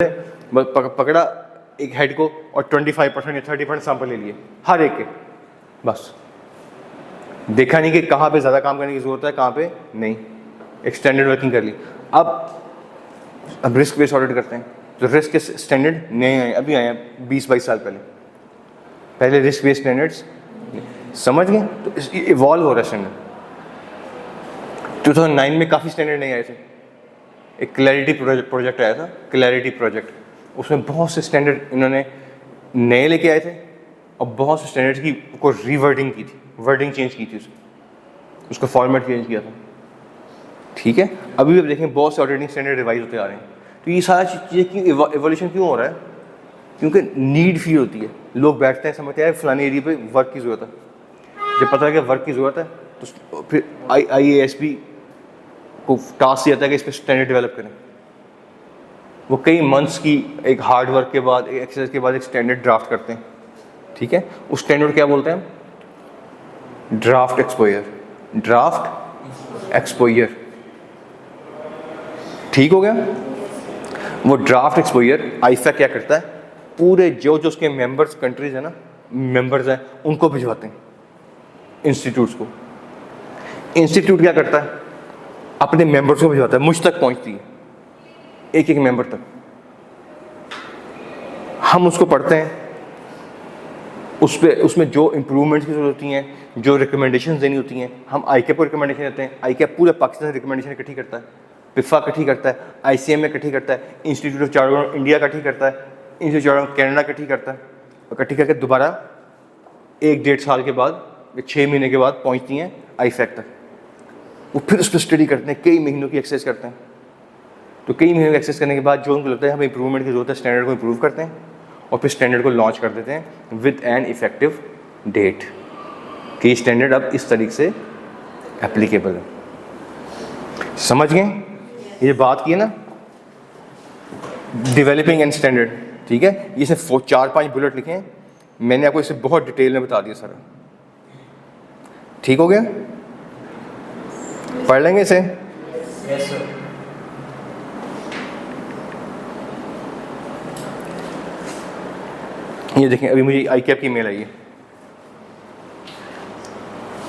पकड़ा एक हेड को और 25% या 30% सैंपल ले लिए हर एक के, बस देखा नहीं कि कहाँ पे ज़्यादा काम करने की ज़रूरत है कहाँ पे नहीं, एक स्टैंडर्ड वर्किंग कर ली। अब रिस्क बेस्ड ऑडिट करते हैं, तो रिस्क के स्टैंडर्ड नए आए, अभी आए हैं 20-22 साल पहले रिस्क बेस्ड स्टैंडर्ड्स समझ गए, तो इवॉल्व हो रहा है स्टैंडर्ड। 2009 में काफ़ी स्टैंडर्ड नहीं आए थे, एक क्लैरिटी प्रोजेक्ट आया था, क्लैरिटी प्रोजेक्ट, उसमें बहुत से स्टैंडर्ड इन्होंने नए लेके आए थे और बहुत से स्टैंडर्ड्स की को रीवर्डिंग की थी, वर्डिंग चेंज की थी, उसका फॉर्मेट चेंज किया था। ठीक है, अभी भी देखें बहुत से ऑडिटिंग स्टैंडर्ड रिवाइज होते आ रहे हैं। तो ये सारी चीज़ें क्यों एवोल्यूशन क्यों हो रहा है? क्योंकि नीड फील होती है, लोग बैठते हैं समझते हैं फलाने एरिया पे वर्क की ज़रूरत है, जब पता है कि वर्क की ज़रूरत है तो फिर IASB को टास्क दिया जाता है कि इस पर स्टैंडर्ड डेवलप करें। वो कई मंथ्स की एक हार्ड वर्क के बाद, एक एक्सरसाइज के बाद एक स्टैंडर्ड ड्राफ्ट करते हैं। ठीक है, उस स्टैंडर्ड क्या बोलते हैं? Draft exposure, draft exposure. ठीक हो गया। वो ड्राफ्ट एक्सपोजर आईफा क्या करता है, पूरे जो उसके मेंबर्स कंट्रीज है ना, मेंबर्स हैं, उनको भिजवाते हैं इंस्टीट्यूट्स को। इंस्टीट्यूट क्या करता है, अपने मेंबर्स को भिजवाता है, मुझ तक पहुंचती है एक एक मेंबर तक, हम उसको पढ़ते हैं, उसमें जो इम्प्रूवमेंट्स की जरूरत होती हैं, जो रिकमेंडेशन देनी होती हैं, हम ICAP को रिकमेंडेशन देते हैं। ICAP पूरे पाकिस्तान से रिकमेंडेशन इकट्ठी करता है, पिफा इकट्ठी करता है, ICM इकट्ठी करता है, institute of chartered accountant India इकट्ठी करता है, इंस्टीट्यूट ऑफ चार्टर्ड कनाडा इकट्ठी करता है, इकट्ठी करके दोबारा 1-1.5 साल के बाद, 6 महीने के बाद पहुँचती हैं IFAC तक। वो फिर उस पर स्टडी करते हैं, कई महीनों की एक्सरसाइज करते हैं। तो कई महीनों की एक्सरसाइज करने के बाद जो उनको लगता है हमें इंप्रूवमेंट की जरूरत है, स्टैंडर्ड को इंप्रूव करते हैं और फिर स्टैंडर्ड को लॉन्च कर देते हैं विद एन इफेक्टिव डेट कि स्टैंडर्ड अब इस तरीके से एप्लीकेबल है। समझ गए? ये बात की है ना डेवलपिंग एंड स्टैंडर्ड। ठीक है, ये सिर्फ 4-5 बुलेट लिखे हैं, मैंने आपको इसे बहुत डिटेल में बता दिया सारा। ठीक हो गया? पढ़ लेंगे इसे? Yes sir. ये देखें, अभी मुझे ICAP की मेल आई है,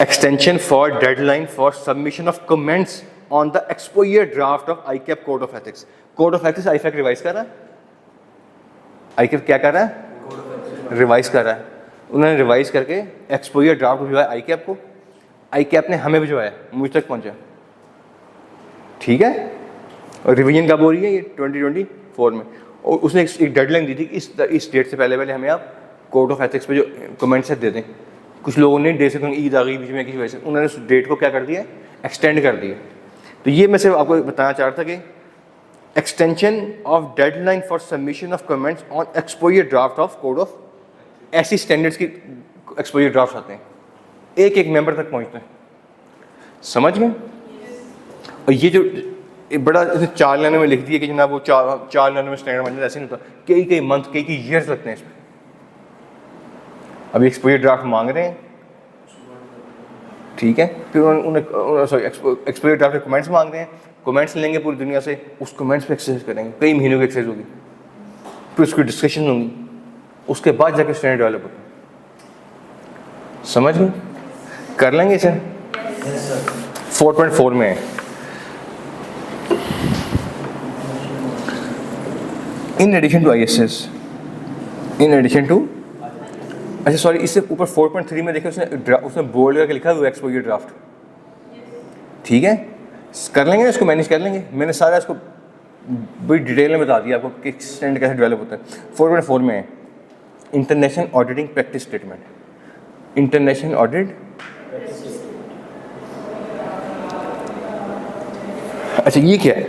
extension for deadline for submission of comments on the exposure draft of ICAP code of ethics. Code of ethics IFAC revise कर रहा है, ICAP क्या कर रहा है? रिवाइज कर रहा है। उन्होंने रिवाइज करके एक्सपोजर ड्राफ्ट भिजवाया ICAP को, ICAP ने हमें भिजवाया, मुझ तक पहुंचा। ठीक है, और रिवीजन कब हो रही है? ये 2024 में। और उसने एक डेडलाइन दी थी कि इस डेट से पहले हमें आप कोड ऑफ एथिक्स पे जो कमेंट्स है दे दें। कुछ लोगों ने डे से ईद आ गई बीच में किसी वजह से, उन्होंने उस डेट को क्या कर दिया, एक्सटेंड कर दिया। तो ये मैं सिर्फ आपको बताना चाह रहा था कि extension of deadline for submission of comments on exposure draft of code of, ऐसी स्टैंडर्ड्स की एक्सपोजर ड्राफ्ट आते हैं, एक एक मेंबर तक पहुँचते हैं। समझ गए? और ये जो बड़ा 4 लाइनों में लिख दिया कि जनाब वो 4 लाइनों में स्टैंडर्ड बन जाता, ऐसे नहीं होता, कई मंथ, कई ईयर्स लगते हैं इसमें। अभी एक्सपोजर ड्राफ्ट मांग रहे हैं, ठीक है, फिर उन्हें एक्सपोजर ड्राफ्ट के कमेंट्स मांग रहे हैं, कमेंट्स लेंगे पूरी दुनिया से, उस कमेंट्स पे एक्सरसाइज करेंगे, कई महीनों की एक्सरसाइज होगी, फिर उसकी डिस्कशन होंगी, उसके बाद जाके स्टैंडर्ड डेवलप होता है। समझ गए? कर लेंगे इसे? 4.4 में है, in addition to ISS, in addition to, अच्छा सॉरी, इससे ऊपर 4.3 में देखें उसने बोल्ड करके लिखा है एक्सपोजर ड्राफ्ट। ठीक है, कर लेंगे ना इसको, मैनेज कर लेंगे। मैंने सारा इसको बड़ी डिटेल में बता दिया आपको कि स्टैंडर्ड कैसे डेवलप होता है। 4.4 में है international auditing practice statement, international audit. अच्छा ये क्या है?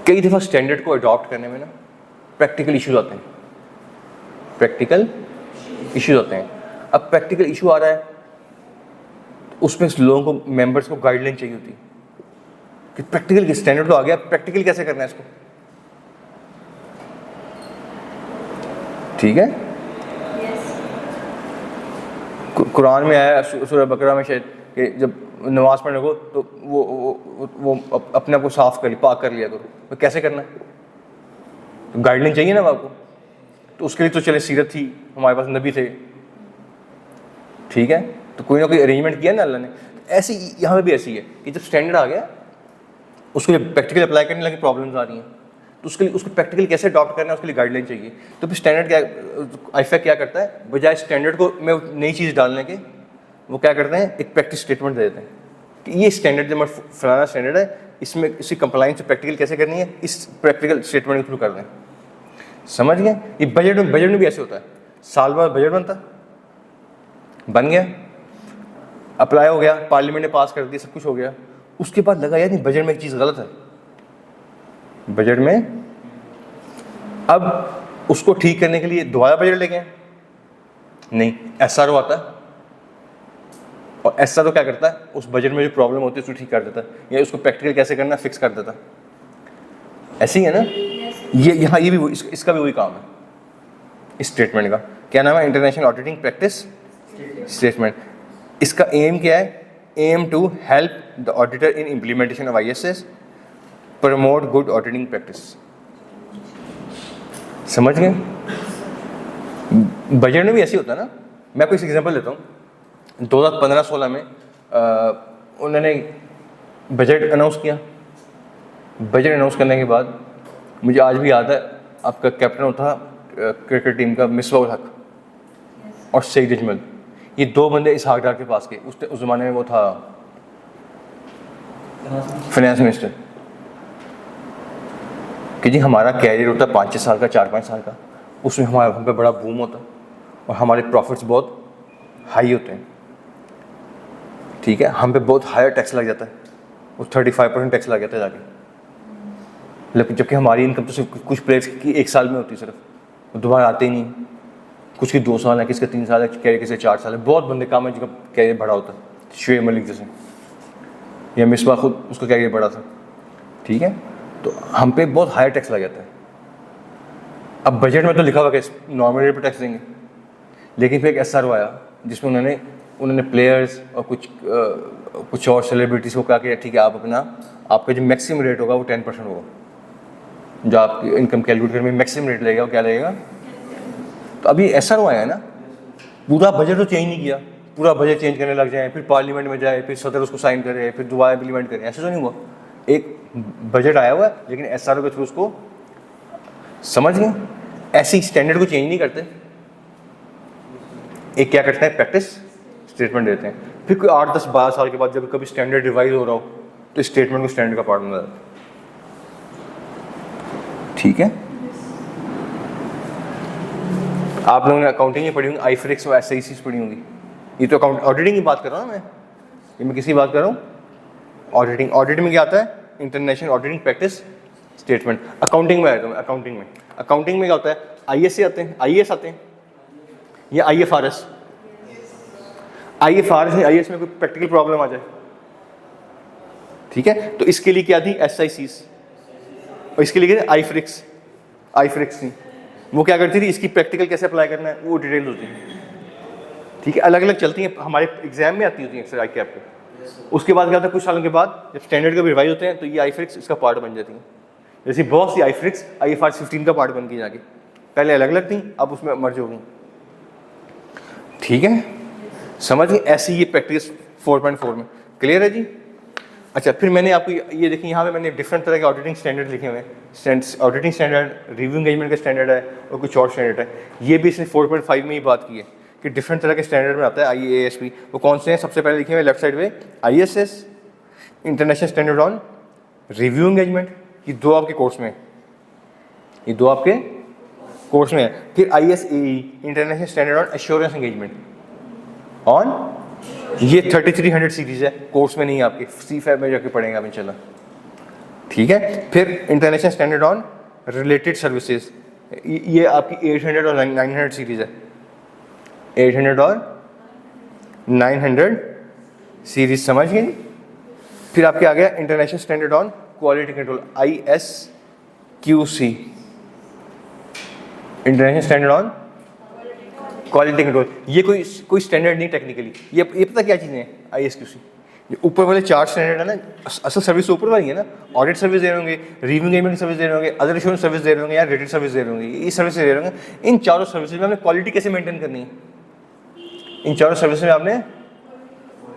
कई दफ़ा स्टैंडर्ड को अडॉप्ट करने में ना प्रैक्टिकल इश्यूज आते हैं, प्रैक्टिकल इश्यूज आते हैं। अब प्रैक्टिकल इशू आ रहा है, उसमें लोगों को, मेंबर्स को गाइडलाइन चाहिए होती है कि प्रैक्टिकल स्टैंडर्ड तो आ गया, प्रैक्टिकल कैसे करना है इसको। ठीक है, कुरान में आया सूरह बकरा में शायद कि जब नमाज पढ़ने को तो वो अपने आप को साफ कर, पाक कर लिया करो। तो कैसे करना है? गाइडलाइन चाहिए ना आपको, तो उसके लिए तो चले सीरत थी, हमारे पास नबी थे, ठीक है, तो कोई ना कोई अरेंजमेंट किया ना अल्लाह ने। ऐसे यहाँ पे भी ऐसी है कि जब स्टैंडर्ड आ गया, उसको जब प्रैक्टिकल अप्लाई करने लगे प्रॉब्लम्स आ रही हैं, तो उसके लिए उसको प्रैक्टिकल कैसे अडॉप्ट करना है उसके लिए गाइडलाइन चाहिए। तो फिर स्टैंडर्ड क्या, आईफैक क्या करता है, बजाय स्टैंडर्ड को में नई चीज़ डालने के, वो क्या करते हैं, एक प्रैक्टिस स्टेटमेंट दे देते हैं कि ये स्टैंडर्ड जो फलाना स्टैंडर्ड है, इसमें इसकी कंप्लाइंस प्रैक्टिकल कैसे करनी है, इस प्रैक्टिकल स्टेटमेंट के थ्रू कर दें। समझ गए? ये बजट में भी ऐसे होता है, साल बाद बजट बनता, बन गया, अप्लाई हो गया, पार्लियामेंट ने पास कर दिया, सब कुछ हो गया, उसके बाद लगा यार नहीं बजट में एक चीज़ गलत है, बजट में, अब उसको ठीक करने के लिए दोबारा बजट लेके आए, नहीं एसआरओ आता है, और एसआरओ क्या करता है, उस बजट में जो प्रॉब्लम होती है उसको ठीक कर देता है, या उसको प्रैक्टिकल कैसे करना फिक्स कर देता है। ऐसे ही है ना, ये यहाँ ये भी इसका भी वही काम है, इस स्टेटमेंट का क्या नाम है, इंटरनेशनल ऑडिटिंग प्रैक्टिस स्टेटमेंट। इसका एम क्या है, aim to help the auditor in implementation of ISS, promote good auditing practice. समझ गए? बजट में भी ऐसे होता है ना। मैं कोई एग्जांपल देता हूँ, 2015-16 में उन्होंने बजट अनाउंस किया, बजट अनाउंस करने के बाद मुझे आज भी याद है, आपका कैप्टन था क्रिकेट टीम का मिसबाह उल हक और सईद अजमल, ये दो बंदे इसहाक डार के पास गए, उस ज़माने में वो था फाइनेंस मिनिस्टर, कि जी हमारा कैरियर होता है 5-6 साल का, 4-5 साल का, उसमें हम पे बड़ा बूम होता है और हमारे प्रॉफिट्स बहुत हाई होते हैं, ठीक है, हम पे बहुत हायर टैक्स लग जाता है, उस 35% टैक्स लग जाता है जाके, लेकिन जबकि हमारी इनकम तो सिर्फ कुछ प्लेयर्स की 1 साल में होती है, सिर्फ दोबारा आते ही नहीं, कुछ की 2 साल है, किसके 3 साल है, कैरियर किसके 4 साल है, बहुत बंदे काम है जिनका कैरियर बड़ा होता है, शुएब मलिक जैसे, या मिसबाह खुद उसका कैरियर बड़ा था, ठीक है, तो हम पे बहुत हाई टैक्स लग जाता है। अब बजट में तो लिखा हुआ कि नॉर्मल रेट पर टैक्स देंगे, लेकिन फिर एक एसआरओ आया जिसमें उन्होंने प्लेयर्स और कुछ और सेलिब्रिटीज़ को कहा कि ठीक है, आप आपका जो मैक्सिमम रेट होगा वो 10% होगा, जो आपकी इनकम कैलकुलेट करने में मैक्सिमम रेट लगेगा वो क्या लगेगा। तो अभी एसआरओ आया है ना, पूरा बजट तो चेंज नहीं किया, पूरा बजट चेंज करने लग जाए, फिर पार्लियामेंट में जाए, फिर सदर उसको साइन करे, फिर दोबारा इम्प्लीमेंट करे, ऐसे तो नहीं हुआ। एक बजट आया हुआ है लेकिन एसआरओ के थ्रू उसको, समझ गए, ऐसी स्टैंडर्ड को चेंज नहीं करते, एक क्या करते हैं, प्रैक्टिस स्टेटमेंट देते हैं, फिर कोई 8-10-12 साल के बाद जब कभी स्टैंडर्ड रिवाइज हो रहा हो तो स्टेटमेंट को स्टैंडर्ड का पार्ट बना देते हैं, ठीक है। आप लोगों ने अकाउंटिंग में पढ़ी होंगी, आईफ्रिक्स और एसआईसीज पढ़ी होंगी, ये तो अकाउंट ऑडिटिंग की बात कर रहा हूँ मैं, ये मैं किसी बात कर रहा हूँ, ऑडिटिंग में क्या आता है, international auditing practice statement. Accounting में आया, अकाउंटिंग में क्या होता है, आईएस आते हैं, आईएएस आते हैं, या आईएफआरएस में कोई प्रैक्टिकल प्रॉब्लम आ जाए, ठीक है, तो इसके लिए क्या थी, एसआईसीज, और इसके लिए आईफ्रिक्स थी, वो क्या करती थी, इसकी प्रैक्टिकल कैसे अप्लाई करना है वो डिटेल होती है, ठीक है, अलग अलग चलती हैं, हमारे एग्जाम में आती होती हैं अक्सर आईकैप पे। उसके बाद क्या होता है, कुछ सालों के बाद जब स्टैंडर्ड का भी रिवाइज होते हैं तो ये आईफ्रिक्स इसका पार्ट बन जाती हैं, जैसे बहुत सी आईफ्रिक्स आईएफआरएस 15 का पार्ट बन गई जाके, पहले अलग अलग थी अब उसमें मर्ज हो गई, ठीक है, समझ गए। ऐसी ये प्रैक्टिस 4.4 में क्लियर है जी। अच्छा, फिर मैंने आपको ये देखिए, यहाँ पे मैंने डिफरेंट तरह के ऑडिटिंग स्टैंडर्ड लिखे हुए हैं, ऑडिटिंग स्टैंडर्ड, रिव्यू एंगेजमेंट का स्टैंडर्ड है और कुछ और स्टैंडर्ड है। ये भी इसने 4.5 में ही बात की है कि डिफरेंट तरह के स्टैंडर्ड में आता है IASB। वो कौन से हैं, सबसे पहले लिखे हुए लेफ्ट साइड में ISS, international standard on review engagement, ये दो आपके कोर्स में, ये दो आपके कोर्स में है। फिर ISAE, international standard on assurance engagement on, ये 3300 सीरीज है, कोर्स में नहीं है आपके, C5 में जाके पढ़ेंगे आप इंशाल्लाह, ठीक है। फिर international standard on related services, ये आपकी 800 और 900 सीरीज है, 800 और 900 सीरीज, समझ गए। फिर आपके आ गया international standard on quality control, ISQC, international standard on quality control. ये कोई स्टैंडर्ड नहीं टेक्निकली, ये पता क्या चीज़ें हैं, ISQC ये ऊपर वाले 4 स्टैंडर्ड है ना, असल सर्विस ऊपर वाली है ना, ऑडिट सर्विस दे रहे होंगे, रिव्यू एंगेजमेंट की सर्विस दे रहे होंगे, अदर एश्योरेंस सर्विस दे रहे होंगे या रेटेड सर्विस दे रहे होंगे, ये सर्विस दे रहे होंगे। इन चारों सर्विसेज में हमने क्वालिटी कैसे मेंटेन करनी है, इन चारों सर्विस में आपने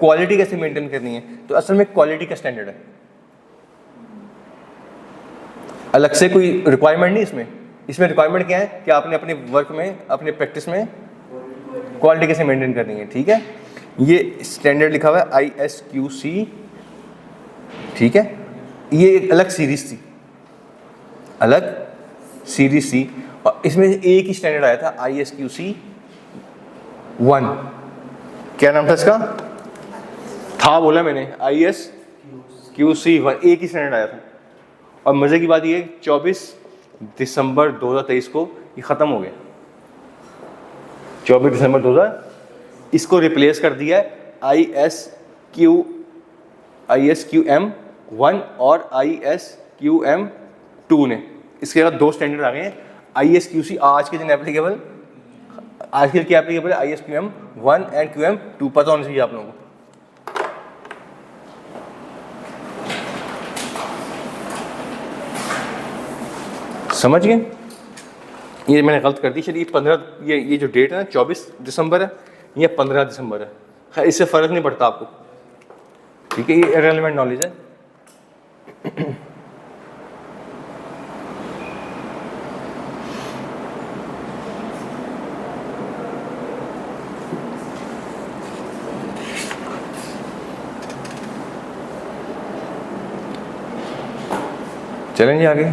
क्वालिटी कैसे मेंटेन करनी है। तो असल में क्वालिटी का स्टैंडर्ड है, अलग से कोई रिक्वायरमेंट नहीं इसमें। इसमें रिक्वायरमेंट क्या है कि आपने अपने वर्क में, अपने प्रैक्टिस में क्वालिटी कैसे मेंटेन करनी है। ठीक है, ये स्टैंडर्ड लिखा हुआ है ISQC। ठीक है, ये एक अलग सीरीज थी, अलग सीरीज थी, और इसमें एक ही स्टैंडर्ड आया था ISQC 1। क्या नाम था इसका? था बोला मैंने, ISQC 1, एक ही स्टैंडर्ड आया था। और मजे की बात ये 24 दिसंबर 2023 को ये खत्म हो गया। 24 दिसंबर 2000 इसको रिप्लेस कर दिया है ISQM 1 और ISQM 2 ने। इसके बाद 2 स्टैंडर्ड आ गए हैं। ISQC आज के दिन एप्लीकेबल, आज के क्या एप्लीकेबल है? ISQM 1 एंड QM 2, पता होना चाहिए आप लोगों को। समझ गए? ये मैंने गलत कर दी, चलिए 15, ये जो डेट है ना 24 दिसंबर है, ये 15 दिसंबर है। खैर इससे फ़र्क नहीं पड़ता आपको, ठीक है, ये इररिलेवेंट नॉलेज है। चलेंगे आगे,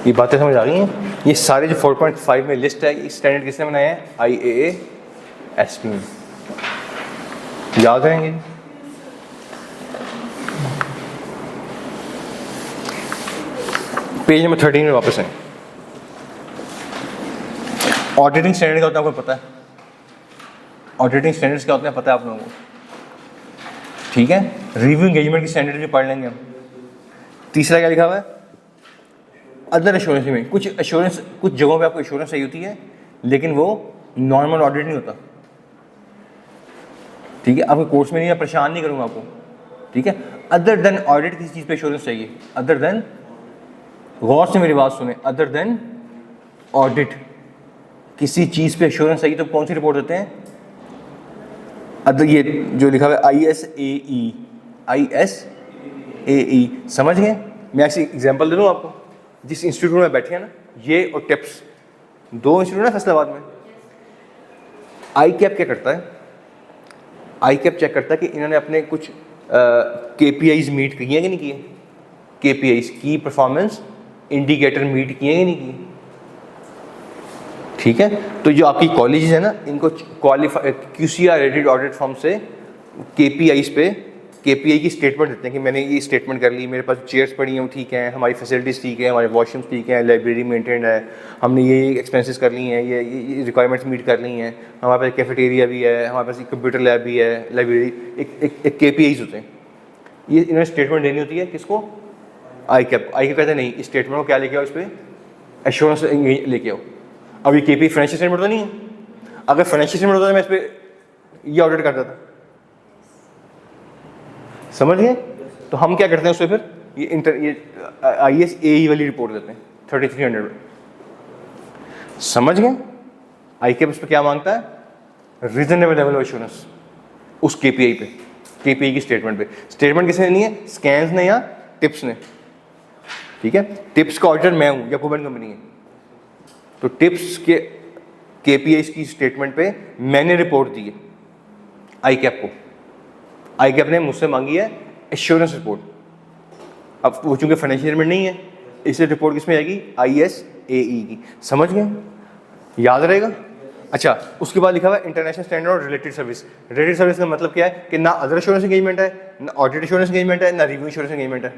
ये बातें समझ आ गई हैं। ये सारे जो 4.5 में लिस्ट है, इस स्टैंडर्ड किसने बनाया है? IAASP में, याद रहेंगे। पेज नंबर 13 में वापस आए। ऑडिटिंग स्टैंडर्ड क्या होता है आपको पता है? ऑडिटिंग स्टैंडर्ड्स क्या होते हैं पता है आप लोगों को? ठीक है, रिव्यू एंगेजमेंट की स्टैंडर्ड भी पढ़ लेंगे हम। तीसरा क्या लिखा हुआ है? अदर एश्योरेंस में कुछ एश्योरेंस, कुछ जगहों पे आपको एश्योरेंस चाहिए होती है, लेकिन वो नॉर्मल ऑडिट नहीं होता। ठीक है, आपके कोर्स में नहीं, मैं परेशान नहीं करूँगा आपको। ठीक है, अदर देन ऑडिट किसी चीज़ पे एश्योरेंस चाहिए, अदर देन, गौर से मेरी बात सुने, अदर देन ऑडिट किसी चीज़ पे एश्योरेंस चाहिए तो कौन सी रिपोर्ट देते हैं? अदर, ये जो लिखा हुआ है ISAE, समझ गए? मैं ऐसी एग्जांपल दे दूँ आपको। जिस इंस्टीट्यूट में बैठे हैं ना, ये और टिप्स, 2 इंस्टीट्यूट है फैसलाबाद में। ICAP क्या करता है? ICAP चेक करता है कि इन्होंने अपने कुछ KPIs मीट किए हैं कि नहीं किए। KPIs की परफॉर्मेंस इंडिकेटर मीट किए हैं कि नहीं किए। ठीक है, तो जो आपकी कॉलेज है ना, इनको qualify QCR rated audit form से KPIs पे KPI की स्टेटमेंट देते हैं कि मैंने ये स्टेटमेंट कर ली, मेरे पास चेयर्स पड़ी हैं वो ठीक हैं, हमारी फैसिलिटीज़ ठीक है, हमारे वॉशरूम्स ठीक हैं, लाइब्रेरी मेंटेन्ड है, हमने ये एक्सपेंसेस कर ली हैं, ये रिक्वायरमेंट्स मीट कर ली हैं, हमारे पास कैफेटेरिया भी है, हमारे पास एक कंप्यूटर लैब भी है, लाइब्रेरी, एक KPIs होते हैं। ये इन्होंने स्टेटमेंट देनी होती है किसको? ICAP कहते हैं नहीं, इस स्टेटमेंट को क्या लेके आओ, इस पर एश्योरेंस लेके आओ। अब ये KPI फाइनेंशियल स्टेटमेंट तो नहीं है। अगर फाइनेंशियल स्टेटमेंट होता तो मैं इस पर ये ऑडिट करता था, समझ गए? तो हम क्या करते हैं उससे फिर ये ISAE वाली रिपोर्ट देते हैं 3300 में। समझ गए? ICAP उस पर क्या मांगता है? रीजनेबल लेवल ऑफ एश्योरेंस उस KPI पे, KPI की स्टेटमेंट पे। स्टेटमेंट किसने देनी है? स्कैंस ने या टिप्स ने। ठीक है, टिप्स का ऑडिटर मैं हूँ या गवर्नमेंट कंपनी है, तो टिप्स के KPIs की स्टेटमेंट पे मैंने रिपोर्ट दी है ICAP को। ICAP ने मुझसे मांगी है एश्योरेंस रिपोर्ट। अब वो चूंकि फाइनेंशियल स्टेटमेंट नहीं है, इसलिए रिपोर्ट किसमें आएगी? ISAE की। समझ गए? याद रहेगा? अच्छा, उसके बाद लिखा हुआ है इंटरनेशनल स्टैंडर्ड और रिलेटेड सर्विस। रिलेटेड सर्विस का मतलब क्या है कि ना अदर एश्योरेंस एंगेजमेंट है, ना ऑडिट एश्योरेंस एंगेजमेंट है, ना रिव्यू एश्योरेंस एंगेजमेंट है,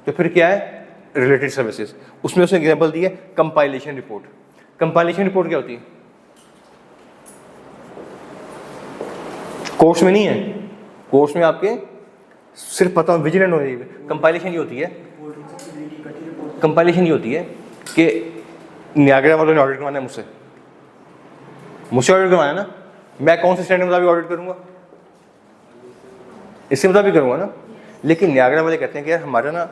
तो फिर क्या है? Related services. उसमें उसने एग्जाम्पल दी है कंपाइलेशन रिपोर्ट। कंपाइलेशन रिपोर्ट क्या होती है? कोर्स में नहीं है, कोर्स में आपके सिर्फ पता हो, विजिलेंट होनी चाहिए। कंपाइलेशन ये होती है, कंपाइलेशन ये होती है कि नियाग्रा वालों ने ऑडिट करवाना है मुझसे ऑडिट करवाना है ना, मैं कौन से स्टैंडर्ड मुताबिक ऑडिट करूंगा? इसके मुताबिक करूँगा ना। लेकिन नियाग्रा वाले कहते हैं कि यार हमारा ना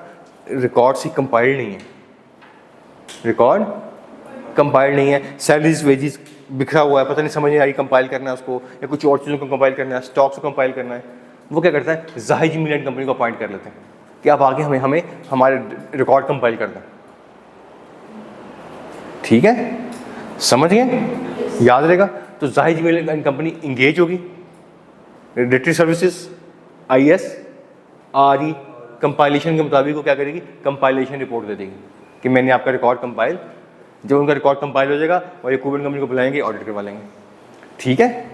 रिकॉर्ड ही कंपाइल्ड नहीं है, रिकॉर्ड कंपाइल्ड नहीं है, सैलरीज वेजेस बिखरा हुआ है, पता नहीं समझ नहीं आ रही कंपाइल करना है उसको, या कुछ और चीज़ों को कंपाइल करना है, स्टॉक्स को कंपाइल करना है। वो क्या करता है, जाहिद मिल कंपनी को अपॉइंट कर लेते हैं कि आप आगे हमें हमारे रिकॉर्ड कंपाइल कर दें। ठीक है, समझ गए, याद रहेगा। तो जाहिद मिल कंपनी इंगेज होगी, regulatory services IS RE compilation के मुताबिक वो क्या करेगी, कंपाइलेशन रिपोर्ट दे देगी कि मैंने आपका रिकॉर्ड कंपाइल। जब उनका रिकॉर्ड कंपाइल हो जाएगा और ये इक्विवेलेंट कंपनी को बुलाएंगे, ऑडिट करवा लेंगे। ठीक है,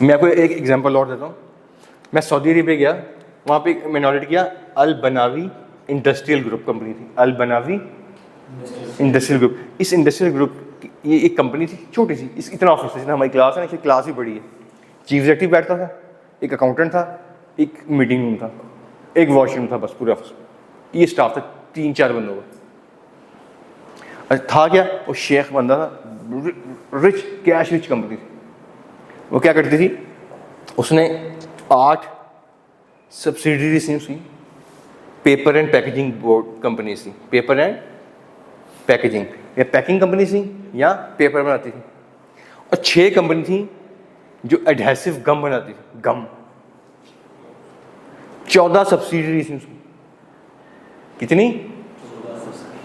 मैं आपको एक एग्जांपल और देता हूँ। मैं सऊदी अरब गया, वहाँ पे मैंने ऑडिट किया, अल बनावी इंडस्ट्रियल ग्रुप कंपनी थी, अल बनावी इंडस्ट्रियल ग्रुप। इस इंडस्ट्रियल ग्रुप ये एक कंपनी थी, छोटी सी, इस इतना ऑफिस था जितना हमारी क्लास है ना, इसकी क्लास भी बड़ी है। चीफ एग्जेक्टिव बैठता था, एक अकाउंटेंट था, एक मीटिंग रूम था, एक वॉशरूम था, बस पूरे ऑफिस में ये स्टाफ था 3-4 बंदों का। था क्या, वो शेख बंदा था, रिच कैश रिच कंपनी थी। वो क्या करती थी, उसने 8 सब्सिडरीज थी उसकी, paper and packaging board company थी, पेपर एंड पैकेजिंग या पैकिंग कंपनी थी या पेपर बनाती थी। और 6 कंपनी थी जो एडहेसिव गम बनाती थी, गम। 14 सब्सिडरीज थी उसकी। कितनी,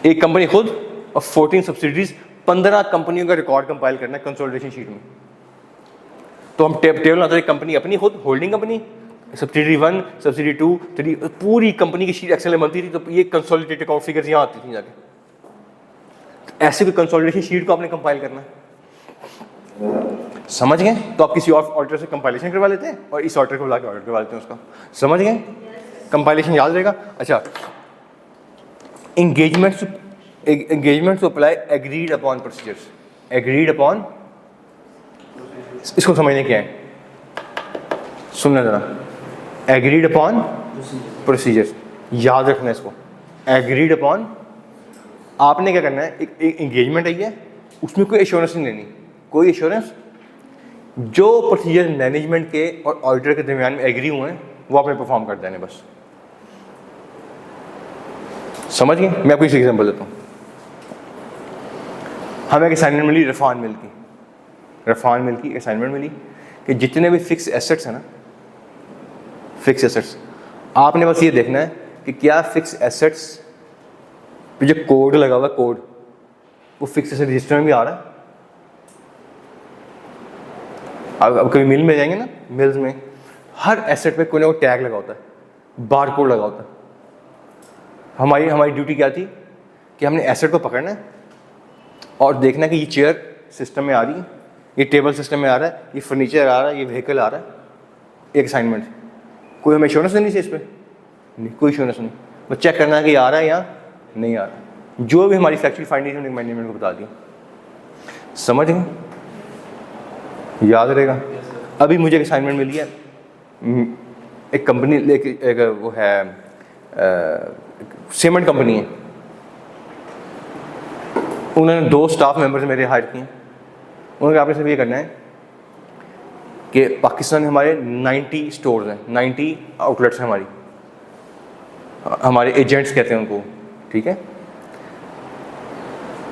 एक कंपनी खुद और 14 सब्सिडरीज, 15 कंपनियों का रिकॉर्ड कंपाइल करना है कंसोलिडेशन शीट में। तो हम टेबल बनाते थे, कंपनी अपनी खुद, होल्डिंग कंपनी, सब्सिडरी 1, सब्सिडरी 2, 3, पूरी कंपनी की शीट एक्सेल में बनती थी। तो ये कंसोलिडेटेड अकाउंट फिगर्स यहाँ आती थी जाके। तो ऐसे कोई कंसोलिडेशन शीट को आपने कंपाइल करना है, समझ गए। तो आप किसी और ऑडिटर से कंपाइलेशन करवा लेते हैं और इस ऑडिटर को बुला के ऑडिट करवा लेते हैं उसका, समझ गए। कंपाइलेशन याद रहेगा। अच्छा, engagement to apply agreed upon procedures, agreed upon, इसको समझने क्या है, सुनना जरा। एग्रीड अपॉन प्रोसीजर्स, याद रखना इसको। एग्रीड अपॉन, आपने क्या करना है, एक एंगेजमेंट आई है, उसमें कोई एश्योरेंस नहीं लेनी, कोई एश्योरेंस। जो प्रोसीजर मैनेजमेंट के और ऑडिटर के दरमियान में एग्री हुए हैं वो आपने परफॉर्म कर देने, बस, समझ गए। मैं आपको इसी एग्जांपल देता हूँ। हमें एक असाइनमेंट मिली रफान मिल की, रफान मिल की असाइनमेंट मिली कि जितने भी फिक्स एसेट्स हैं ना, फिक्स एसेट्स, आपने बस ये देखना है कि क्या फिक्स एसेट्स पे जो कोड लगा हुआ है, कोड वो फिक्स एसेट रजिस्टर में भी आ रहा है। अब कभी मिल में जाएंगे ना, मिल्स में हर एसेट पे कोई ना कोई टैग लगा होता है, बार कोड लगा होता है। हमारी ड्यूटी क्या थी कि हमने एसेट को पकड़ना है और देखना है कि ये चेयर सिस्टम में आ रही है, ये टेबल सिस्टम में आ रहा है, ये फर्नीचर आ रहा है, ये व्हीकल आ रहा है। एक असाइनमेंट, कोई हमें एश्योरेंस देनी चाहिए इस पर, नहीं, कोई एश्योरेंस नहीं, बस चेक करना है कि आ रहा है या नहीं आ रहा। जो भी हमारी फैक्चुअल फाइंडिंग हमने मैनेजमेंट को बता दी, समझ गए, याद रहेगा। अभी मुझे एक असाइनमेंट मिली है, एक कंपनी एक वो है सीमेंट कंपनी है, उन्होंने 2 स्टाफ मेंबर्स मेरे हायर किए। उन्होंने आपने सिर्फ ये करना है कि पाकिस्तान में हमारे 90 स्टोर्स हैं, 90 आउटलेट्स हैं हमारे एजेंट्स कहते हैं उनको, ठीक है,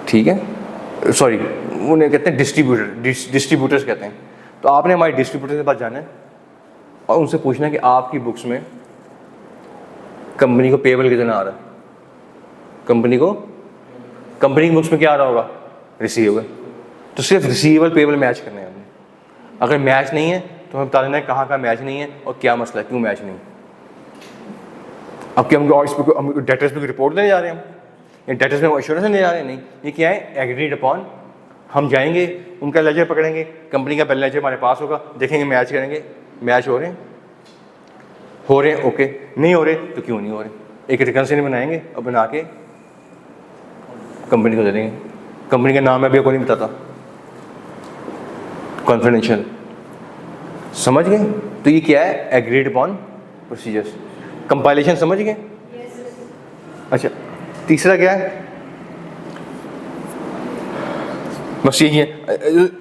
ठीक है, सॉरी उन्हें कहते हैं डिस्ट्रीब्यूटर्स कहते हैं। तो आपने हमारे डिस्ट्रीब्यूटर के पास जाना है और उनसे पूछना है कि आपकी बुक्स में कंपनी को पेबल कितना आ रहा है, कंपनी की बुक्स में क्या आ रहा होगा, रिसीवेबल। तो सिर्फ रिसीवेबल पेबल मैच करने हैं हमने। अगर मैच नहीं है तो हमें बता देना है कहाँ का मैच नहीं है और क्या मसला है, क्यों मैच नहीं। अब क्या हम डेटर्स पे रिपोर्ट देने जा रहे हैं, हम डेटर्स में एश्योरेंस देने जा रहे हैं, नहीं। ये क्या है, एग्रीड अपॉन। हम जाएंगे, उनका लेजर पकड़ेंगे, कंपनी का बैलेंस लेजर हमारे पास होगा, देखेंगे मैच करेंगे, मैच हो रहे हैं ओके, नहीं हो रहे तो क्यों नहीं हो रहे। एक रिकन्सिलिएशन बनाएंगे और बना के कंपनी को दे देंगे। कंपनी का नाम अभी आपको नहीं बताता, कॉन्फिडेंशियल, समझ गए। तो ये क्या है, एग्रीड अपॉन प्रोसीजर्स। कंपाइलेशन समझ गए। अच्छा, तीसरा क्या है, बस यही है।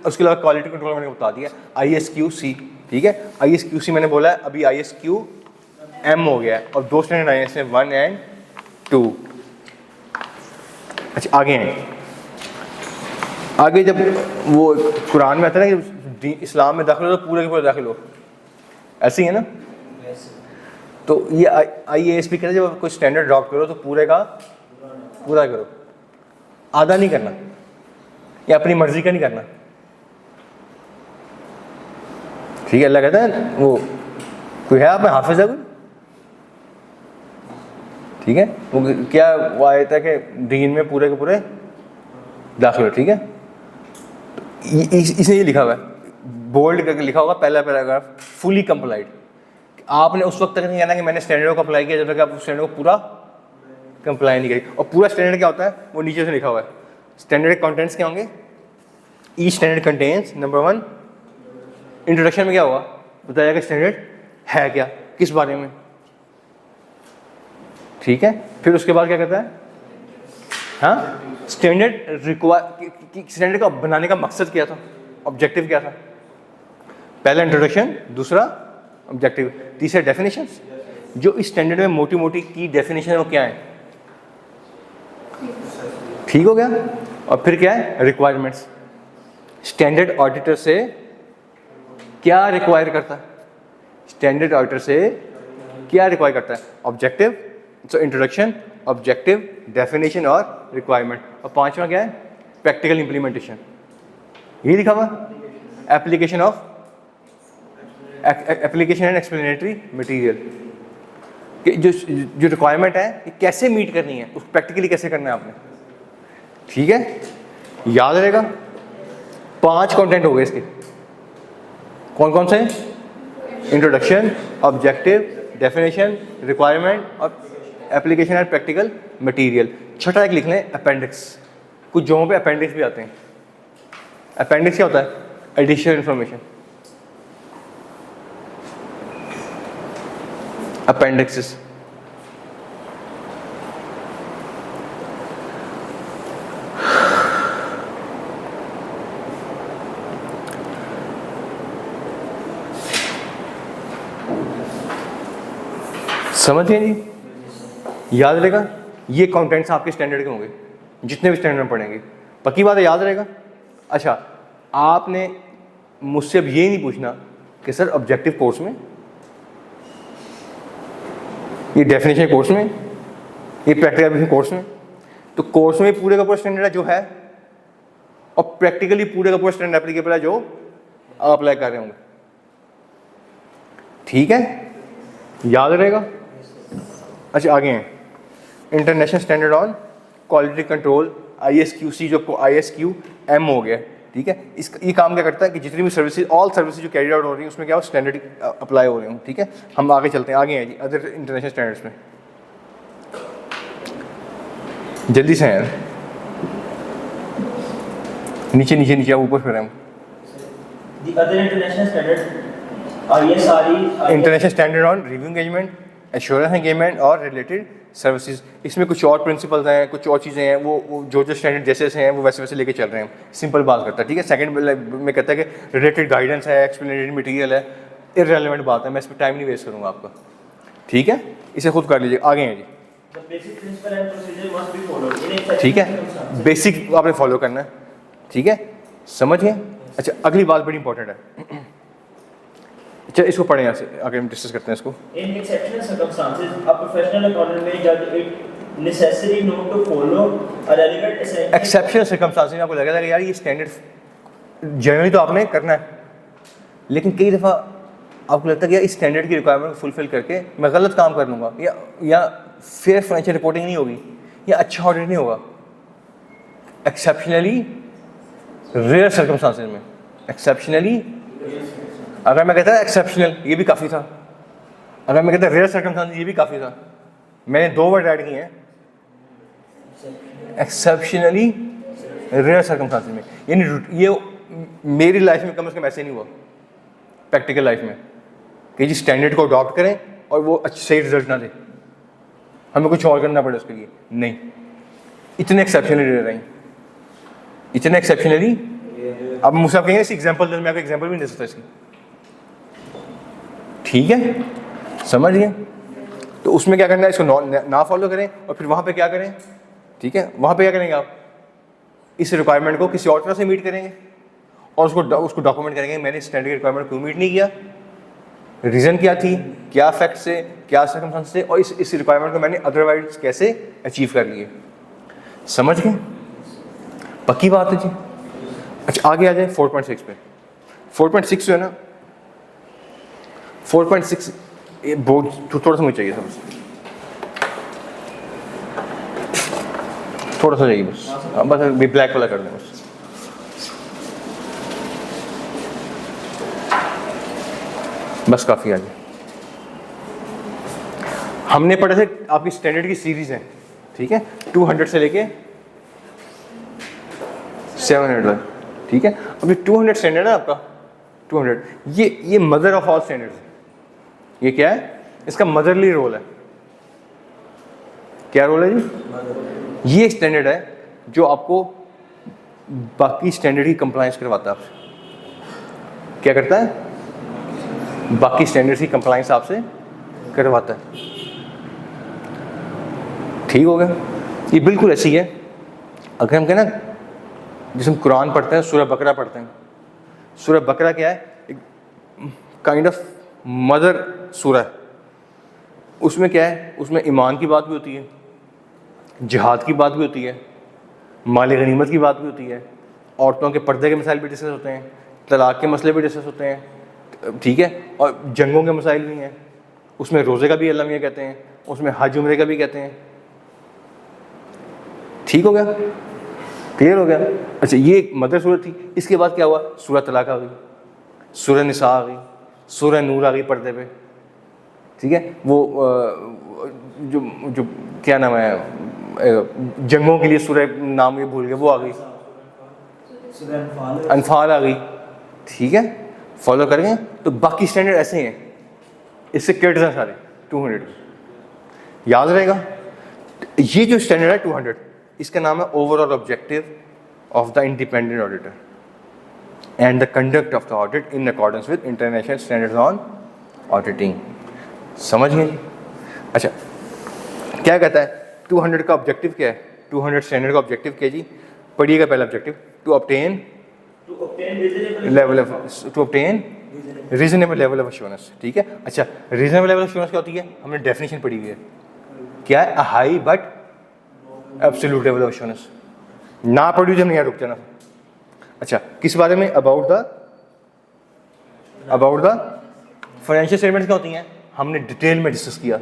उसके अलावा क्वालिटी कंट्रोल मैंने बता दिया, ISQC, ठीक है। ISQC मैंने बोला है, अभी ISQ एम हो गया और दो स्टैंडर्ड आए हैं इसमें 1 एंड 2। अच्छा आगे हैं, आगे जब वो कुरान में आता है ना कि इस्लाम में दाखिल हो तो पूरे के पूरे दाखिल हो, ऐसे ही है ना। तो ये IAS भी कहते हैं जब कोई स्टैंडर्ड ड्रॉप करो तो पूरे का पूरा करो, आधा नहीं करना या अपनी मर्जी का नहीं करना। ठीक है, अल्लाह कहता है वो कोई है आप में हाफिज है कोई, ठीक है, वो क्या वो आयत है कि दीन में पूरे के पूरे दाखिल हो। ठीक है, इसने ये लिखा हुआ है बोल्ड करके लिखा होगा पहला पैराग्राफ, फुली कंप्लाइड। आपने उस वक्त तक नहीं कहना कि मैंने स्टैंडर्ड को अप्लाई किया जब तक आप स्टैंडर्ड को पूरा कंप्लाई नहीं करी। और पूरा स्टैंडर्ड क्या होता है वो नीचे से लिखा हुआ है। स्टैंडर्ड कंटेंट्स क्या होंगे, ई स्टैंडर्ड कंटेंट्स नंबर 1 इंट्रोडक्शन में क्या होगा बताया कि स्टैंडर्ड है क्या, किस बारे में। ठीक है, फिर उसके बाद क्या कहता है, हाँ स्टैंडर्ड स्टैंडर्ड का बनाने का मकसद क्या था, ऑब्जेक्टिव क्या था। पहला इंट्रोडक्शन, दूसरा ऑब्जेक्टिव, तीसरा डेफिनेशंस। जो इस स्टैंडर्ड में मोटी मोटी की डेफिनेशन है वो क्या है, ठीक हो गया। और फिर क्या है रिक्वायरमेंट्स, स्टैंडर्ड ऑडिटर से क्या रिक्वायर करता है, स्टैंडर्ड ऑडिटर से क्या रिक्वायर करता है, objective, so introduction, objective, definition और रिक्वायरमेंट। और पांचवा क्या है प्रैक्टिकल इंप्लीमेंटेशन, ये लिखा हुआ application of application and explanatory material. जो रिक्वायरमेंट है ये कैसे मीट करनी है, उसको प्रैक्टिकली कैसे करना है आपने। ठीक है, याद रहेगा। 5 कंटेंट हो गए इसके, कौन कौन से, इंट्रोडक्शन, ऑब्जेक्टिव, डेफिनेशन, रिक्वायरमेंट और एप्लीकेशन एंड प्रैक्टिकल मटेरियल। छठा एक लिख लें अपेंडिक्स, कुछ जगहों पे अपेंडिक्स भी आते हैं। अपेंडिक्स क्या होता है, एडिशनल इंफॉर्मेशन, अपेंडिक्सेस। समझ गए जी, याद रहेगा। ये कंटेंट्स आपके स्टैंडर्ड के होंगे जितने भी स्टैंडर्ड में पढ़ेंगे, पक्की बात है, याद रहेगा। अच्छा, आपने मुझसे अब ये नहीं पूछना कि सर ऑब्जेक्टिव कोर्स में, ये डेफिनेशन कोर्स में, ये प्रैक्टिकल कोर्स में, तो कोर्स में पूरे का पूरा स्टैंडर्ड है जो है, और प्रैक्टिकली पूरे का पूरा स्टैंडर्ड एप्लीकेबल है जो आप अप्लाई कर रहे होंगे। ठीक है, याद रहेगा। अच्छा आगे हैं, international standard on quality control, ISQC, जो आपको ISQM हो गया। ठीक है, इसका ये काम क्या करता है कि जितनी भी सर्विसेज, ऑल सर्विसेज जो कैरी आउट हो रही हैं उसमें क्या हो स्टैंडर्ड अप्लाई हो रहे हो। ठीक है, हम आगे चलते हैं, आगे हैं जी अदर इंटरनेशनल स्टैंडर्ड्स में, जल्दी से हैं, नीचे नीचे नीचे ऊपर फिर हम international standard on review engagement, assurance engagement और रिलेटेड सर्विसेज। इसमें कुछ और प्रिंसिपल्स हैं, कुछ और चीज़ें हैं, वो जो स्टैंडर्ड जैसे हैं वो वैसे वैसे लेके चल रहे हैं। सिंपल बात करता है। ठीक है, सेकंड में कहता है कि रिलेटेड गाइडेंस है, एक्सप्लेनेटरी मटेरियल है, इररिलेवेंट बात है, मैं इस पर टाइम नहीं वेस्ट करूँगा आपका। ठीक है, इसे खुद कर लीजिए। आगे हैं जी, ठीक है, बेसिक आपने फॉलो करना है। ठीक है, समझ गए। अच्छा, अगली बात बड़ी इंपॉर्टेंट है। अच्छा, इसको पढ़ें यहाँ से, आगे हम डिस्कस करते हैं इसको। In exceptional circumstances, a professional accountant may judge it necessary not to follow a relevant essential. Exceptional circumstances में आपको लगेगा कि यार ये स्टैंडर्ड जनरली तो आपने करना है, लेकिन कई दफ़ा आपको लगता है कि यार इस स्टैंडर्ड की रिक्वायरमेंट को फुलफिल करके मैं गलत काम कर लूँगा, या फेयर फाइनेंशियल रिपोर्टिंग नहीं होगी, या अच्छा ऑडिट नहीं होगा। एक्सेप्शनली रेयर सर्कमस्टांसेस में, एक्सेप्शनली, अगर मैं कहता एक्सेप्शनल ये भी काफ़ी था, अगर मैं कहता रेयर सर्कमस्टांसेस ये भी काफ़ी था, मैंने 2 वर्ड ऐड किए हैं, एक्सेप्शनली रेयर सर्कमस्टांसेस में। यानी ये मेरी लाइफ में कम से कम ऐसे नहीं हुआ प्रैक्टिकल लाइफ में कि जी स्टैंडर्ड को अडॉप्ट करें और वो अच्छे सही रिजल्ट ना दे, हमें कुछ और करना पड़े उसके लिए। नहीं, इतने एक्सेप्शनली रह रहे हैं, इतने एक्सेप्शनली। अब मुझसे आप कहेंगे इस एग्जाम्पल मैं आपको एग्जाम्पल भी नहीं दे सकता इसकी। ठीक है, समझ गए। तो उसमें क्या करना है, इसको ना फॉलो करें और फिर वहाँ पे क्या करें, ठीक है, वहाँ पे क्या करेंगे आप, इस रिक्वायरमेंट को किसी और तरह से मीट करेंगे और उसको डॉक्यूमेंट करेंगे मैंने स्टैंडर्ड रिक्वायरमेंट क्यों मीट नहीं किया, रीज़न क्या थी, क्या फैक्ट से, क्या सर्कमस्टेंस से, और इस रिक्वायरमेंट को मैंने अदरवाइज कैसे अचीव कर लिए। समझ गए, पक्की बात है जी। अच्छा आगे आ जाए 4.6 पे। 4.6 जो है ना, 4.6 बहुत थोड़ा सा मुझे चाहिए था बस, थोड़ा सा चाहिए बस, बस ब्लैक वाला कर दें बस। बस काफ़ी आगे। हमने पढ़े थे आपकी स्टैंडर्ड की सीरीज है, ठीक है, 200 से लेके 700 तक, ठीक है। अभी 200 स्टैंडर्ड है आपका, 200 ये मदर ऑफ ऑल स्टैंडर्ड्स है। ये क्या है, इसका मदरली रोल है। क्या रोल है जी, ये स्टैंडर्ड है जो आपको बाकी स्टैंडर्ड की कंप्लायंस करवाता है आपसे। क्या करता है, बाकी स्टैंडर्ड्स की कंप्लायंस आपसे करवाता है। ठीक हो गया, ये बिल्कुल ऐसी है। अगर हम कहें ना, जैसे हम कुरान पढ़ते हैं, सूरह बकरा पढ़ते हैं, सूरह बकरा क्या है, एक काइंड ऑफ मदर सूरह है। उसमें क्या है, उसमें ईमान की बात भी होती है, जिहाद की बात भी होती है, माल गनीमत की बात भी होती है, औरतों के पर्दे के मसाइल भी डिस्कस होते हैं, तलाक के मसले भी डिस्कस होते हैं, ठीक है, और जंगों के मसाइल भी हैं। उसमें रोज़े का भी अल्लाह मियां कहते हैं, उसमें हज उम्रे का भी कहते हैं। ठीक हो गया, क्लियर हो गया। अच्छा ये एक मदर सूरत थी। इसके बाद क्या हुआ, सूरह तलाक आ गई, सूरह निसा आ गई, सूरह नूर आ गई पर्दे पे, ठीक है। वो जो जो क्या नाम है, जंगों के लिए सूरह नाम ये भूल गए, वो आ गई, अनफाल आ गई, ठीक है। फॉलो करेंगे तो बाकी स्टैंडर्ड ऐसे हैं, इससे किड्स हैं सारे 200 याद रहेगा। ये जो स्टैंडर्ड है 200, इसका नाम है overall objective of the independent auditor and the conduct of the audit in accordance with international standards on auditing. समझ गए जी। अच्छा क्या कहता है 200 का ऑब्जेक्टिव क्या है, 200 स्टैंडर्ड का ऑब्जेक्टिव क्या है जी, पढ़िएगा पहला objective, to obtain reasonable level of assurance, ठीक है। अच्छा रीजनेबल लेवल ऑफ एश्योरेंस क्या होती है, हमने डेफिनेशन पढ़ी हुई है, क्या है, a high but absolute level of assurance. ना पढ़ी हुई, हमने यहाँ रुक जाना। अच्छा किस बारे में, अबाउट द फाइनेंशियल स्टेटमेंट्स क्या होती हैं, हमने डिटेल में डिस्कस किया।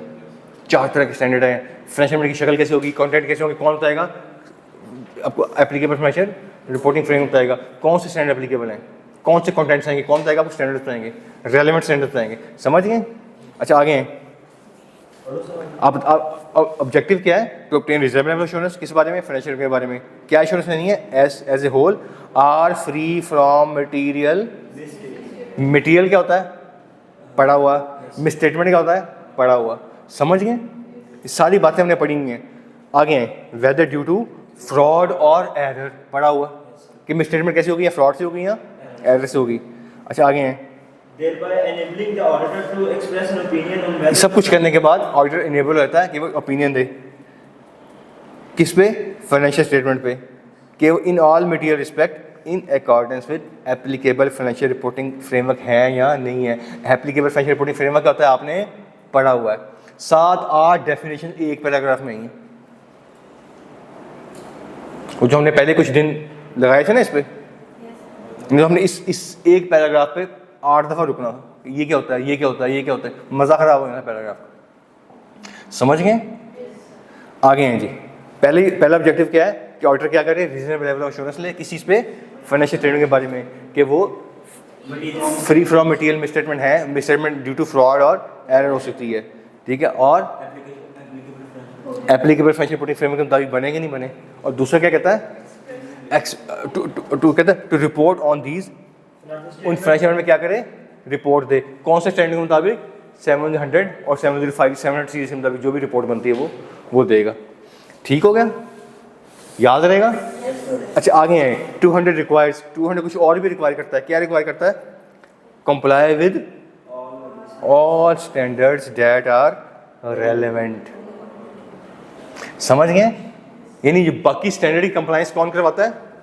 4 तरह के स्टैंडर्ड हैं। फाइनेंशियल स्टेटमेंट की शक्ल कैसे होगी, कंटेंट कैसे होगी, कौन बताएगा आपको, एप्लीकेबल फाइनेंशियल रिपोर्टिंग फ्रेमवर्क बताएगा, कौन से स्टैंडर्ड एप्लीकेबल हैं, कौन से कंटेंट्स आएंगे, कौन बताएगा, आपको स्टैंडर्ड बताएंगे, रेलेवेंट स्टैंडर्ड बताएंगे। समझ गए। अच्छा आगे हैं, आप ऑब्जेक्टिव क्या है, टू ऑब्टेन रीजनेबल एश्योरेंस, किस बारे में, फाइनेंशियल के बारे में। क्या एश्योरेंस नहीं है, as a whole are free from material क्या होता है, पढ़ा हुआ, मिसस्टेटमेंट क्या होता है, पढ़ा हुआ। समझ गए, सारी बातें हमने पढ़ी हुई हैं। आगे हैं, वेदर ड्यू टू फ्रॉड और एरर, पढ़ा हुआ कि मिसस्टेटमेंट कैसे होगी, या फ्रॉड से होगी या एरर से होगी। अच्छा आगे हैं, सब कुछ करने के बाद ऑडिटर इनेबल होता है कि वो ओपिनियन दे, किस पे, फाइनेंशियल स्टेटमेंट पे, कि वो in all material respect in accordance with applicable financial reporting framework है या नहीं है। एप्लीकेबल फाइनेंशियल रिपोर्टिंग फ्रेमवर्क क्या होता है, आपने पढ़ा हुआ है। 7-8 डेफिनेशन एक पैराग्राफ में ही, वो जो हमने पहले कुछ दिन लगाए थे ना इस पे, हमने इस एक पैराग्राफ पे 8 दफ़ा रुकना, ये क्या होता है, ये क्या होता है, ये क्या होता है, मज़ा ख़राब हो गया पैराग्राफ। समझ गए। आगे हैं जी, पहला ऑब्जेक्टिव क्या है कि ऑडिटर क्या करे, रीजनेबल लेवल ऑफ एश्योरेंस ले किस चीज़ पे, फाइनेंशियल स्टेटमेंट के बारे में, कि वो फ्री फ्रॉम मटीरियल मिसस्टेटमेंट है, मिसस्टेटमेंट ड्यू टू फ्रॉड और एरर हो सकती है, ठीक है, और एप्लीकेबल फाइनेंशियल रिपोर्टिंग फ्रेमवर्क के मुताबिक बने कि नहीं बने। और दूसरा क्या कहता है, कहता है टू रिपोर्ट ऑन दीज, उन फाइनेंशियल में क्या करे, रिपोर्ट दे, कौन से स्टैंडर्ड के मुताबिक, 700 और 705 700 सीरीज के मुताबिक जो भी रिपोर्ट बनती है वो देगा। ठीक हो गया, याद रहेगा। अच्छा आगे हैं, 200 रिक्वायर्स, 200 कुछ और भी रिक्वायर करता है। क्या रिक्वायर करता है, comply with all standards that are relevant. समझ गए? यानी ये बाकी स्टैंडर्ड की कंप्लायंस कौन करवाता है?